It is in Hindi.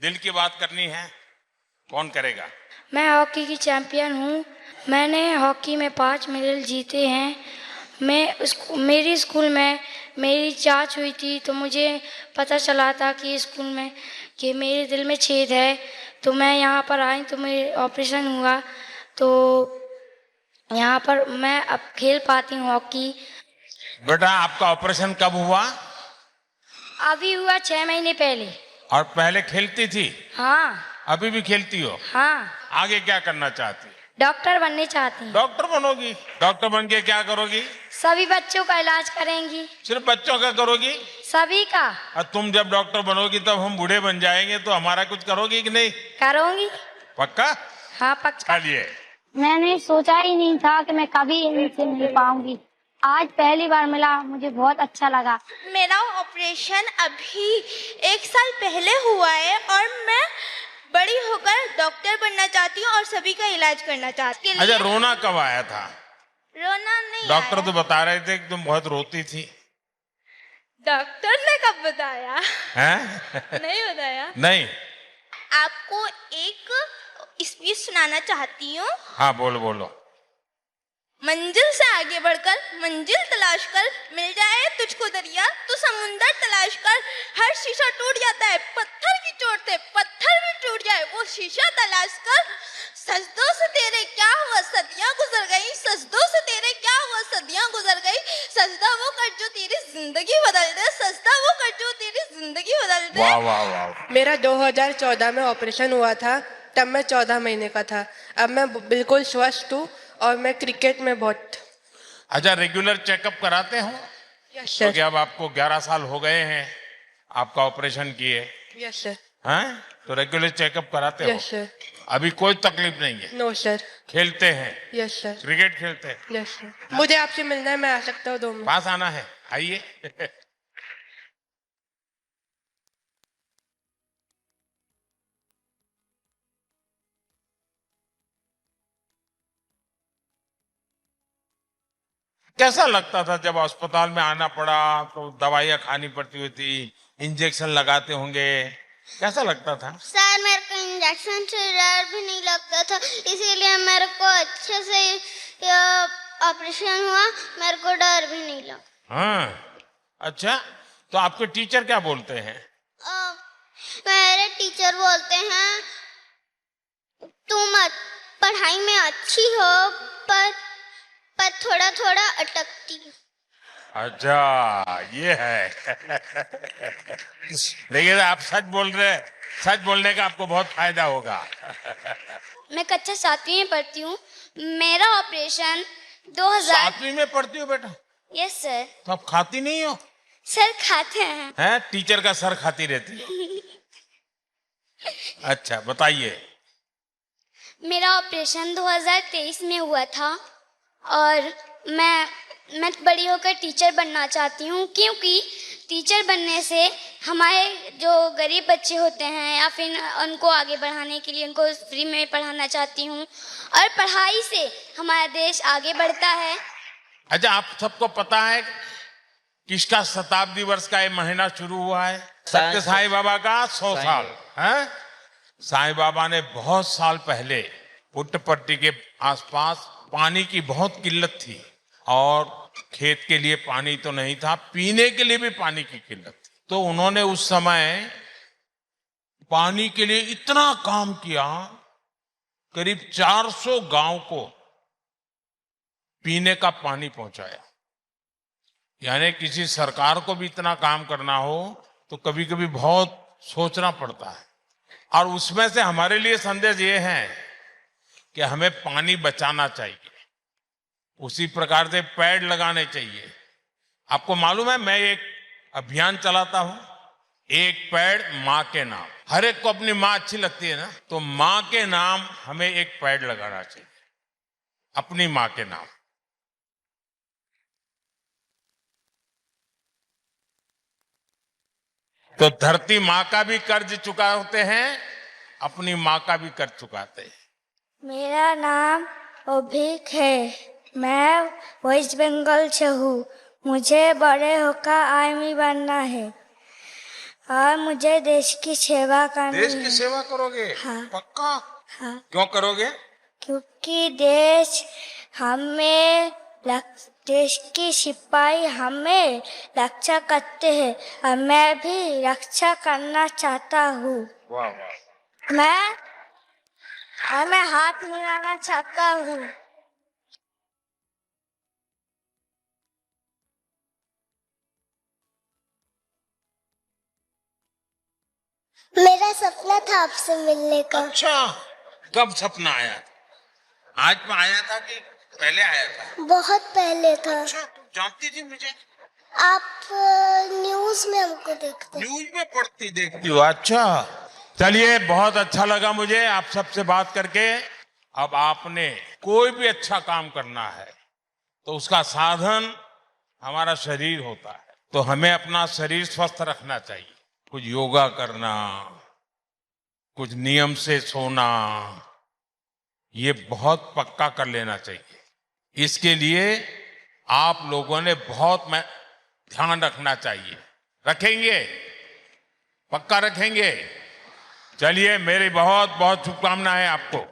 दिल की बात करनी है, कौन करेगा? मैं हॉकी की चैंपियन हूँ। मैंने हॉकी में 5 मेडल जीते हैं। मेरी स्कूल में मेरी जांच हुई थी तो मुझे पता चला था कि स्कूल में कि मेरे दिल में छेद है, तो मैं यहाँ पर आई तो मेरे ऑपरेशन हुआ, तो यहाँ पर मैं अब खेल पाती हूँ हॉकी। बेटा आपका ऑपरेशन कब हुआ? अभी हुआ 6 महीने पहले। और पहले खेलती थी? हाँ। अभी भी खेलती हो? हाँ। आगे क्या करना चाहती हो? डॉक्टर बनने चाहती हूँ। डॉक्टर बनोगी? डॉक्टर बन के क्या करोगी? सभी बच्चों का इलाज करेंगी। सिर्फ बच्चों का करोगी? सभी का। और तुम जब डॉक्टर बनोगी तब हम बूढ़े बन जाएंगे तो हमारा कुछ करोगी कि नहीं? करूँगी। पक्का? हाँ पक्का। चलिए। मैंने सोचा ही नहीं था कि मैं कभी इनसे मिल पाऊंगी। आज पहली बार मिला, मुझे बहुत अच्छा लगा। मेरा ऑपरेशन अभी 1 साल पहले हुआ है और मैं बड़ी होकर डॉक्टर बनना चाहती हूँ और सभी का इलाज करना चाहती हूँ। अच्छा, रोना कब आया था? रोना नहीं डॉक्टर आया। तो बता रहे थे कि तुम बहुत रोती थी। डॉक्टर ने कब बताया? हैं? नहीं बताया। नहीं। आपको एक स्पीच सुनाना चाहती हूँ। हाँ बोलो बोलो। मंजिल से आगे बढ़कर मंजिल तलाश कर, मिल जाए तुझको दरिया तो समुंदर तलाश कर। हर शीशा टूट जाता है पत्थर की चोट से, पत्थर भी टूट जाए वो शीशा तलाश कर। सजदों से तेरे क्या हुआ सदियां गुजर गई, सजदों से तेरे क्या हुआ सदियां गुजर गई। सजदा वो कर जो तेरी जिंदगी बदल दे, सजदा वो कर जो तेरी जिंदगी बदल दे। वाह वाह वाह। मेरा 2014 में ऑपरेशन हुआ था, तब मैं 14 महीने का था। अब मैं बिल्कुल स्वस्थ हूँ और मैं क्रिकेट में बहुत। अच्छा, रेगुलर चेकअप कराते हो? यस क्योंकि सर। अब आपको 11 साल हो गए हैं आपका ऑपरेशन किए, यस सर। हैं? तो रेगुलर चेकअप कराते हो? Yes sir. अभी कोई तकलीफ नहीं है? No sir. खेलते हैं? Yes sir. क्रिकेट खेलते हैं? Yes sir. मुझे आपसे मिलना है, मैं आ सकता हूँ 2 मिनट? पास आना है, आइए। कैसा लगता था जब अस्पताल में आना पड़ा तो दवाइयाँ खानी पड़ती हुई थी, इंजेक्शन लगाते होंगे, कैसा लगता था? सर मेरे को इंजेक्शन से डर भी नहीं लगता था, इसीलिए मेरे को अच्छे से ऑपरेशन हुआ, मेरे को डर भी नहीं लगा। हाँ, अच्छा, तो आपके टीचर क्या बोलते हैं? मेरे टीचर बोलते हैं तुम पढ़ाई में अच्छी हो पर थोड़ा थोड़ा अटकती हो। अच्छा, ये है। लेकिन आप सच बोल रहे हैं, सच बोलने का आपको बहुत फायदा होगा। मैं कक्षा 7वीं में पढ़ती हूँ। मेरा ऑपरेशन 2000। 7वीं में पढ़ती हो बेटा? Yes sir. तो आप खाती नहीं हो? सर खाते हैं। हैं? टीचर का सर खाती रहती हो? अच्छा, बताइए। मेरा ऑपरेशन 2023 में हुआ था और मैं बड़ी होकर टीचर बनना चाहती हूँ, क्योंकि टीचर बनने से हमारे जो गरीब बच्चे होते हैं या फिर उनको आगे बढ़ाने के लिए उनको फ्री में पढ़ाना चाहती हूँ और पढ़ाई से हमारा देश आगे बढ़ता है। अच्छा, आप सबको पता है किसका शताब्दी वर्ष का ये महीना शुरू हुआ है? सत्य साईं बाबा का 100 साल है। साईं बाबा ने बहुत साल पहले पुट्टपट्टी के आसपास पानी की बहुत किल्लत थी और खेत के लिए पानी तो नहीं था, पीने के लिए भी पानी की किल्लत थी। तो उन्होंने उस समय पानी के लिए इतना काम किया, करीब 400 गांव को पीने का पानी पहुंचाया। यानी किसी सरकार को भी इतना काम करना हो तो कभी कभी बहुत सोचना पड़ता है। और उसमें से हमारे लिए संदेश ये है कि हमें पानी बचाना चाहिए, उसी प्रकार से पेड़ लगाने चाहिए। आपको मालूम है, मैं एक अभियान चलाता हूं, एक पेड़ माँ के नाम। हर एक को अपनी माँ अच्छी लगती है ना, तो माँ के नाम हमें एक पेड़ लगाना चाहिए, अपनी माँ के नाम। तो धरती माँ का भी कर्ज चुकाते हैं, अपनी माँ का भी कर्ज चुकाते हैं। मेरा नाम अभिक है, मैं वेस्ट बंगाल से हूँ। मुझे बड़े होकर आर्मी बनना है। और मुझे देश की सेवा करनी देश की है। सेवा करोगे? हाँ। पक्का? हाँ, क्यों करोगे? क्योंकि देश देश की सिपाही हमें रक्षा करते हैं और मैं भी रक्षा करना चाहता हूँ। वाह वाह। मैं हाथ मिलाना चाहता हूँ। मेरा सपना था आपसे मिलने का। अच्छा, कब सपना आया? आज में आया था कि पहले आया था? बहुत पहले था। अच्छा, तुम जानती थी मुझे? आप न्यूज में हमको देखते। न्यूज में पढ़ती देखती हो? अच्छा, चलिए, बहुत अच्छा लगा मुझे आप सबसे बात करके। अब आपने कोई भी अच्छा काम करना है तो उसका साधन हमारा शरीर होता है, तो हमें अपना शरीर स्वस्थ रखना चाहिए। कुछ योगा करना, कुछ नियम से सोना, ये बहुत पक्का कर लेना चाहिए। इसके लिए आप लोगों ने बहुत ध्यान रखना चाहिए। रखेंगे? पक्का रखेंगे? चलिए, मेरी बहुत बहुत शुभकामनाएं आपको।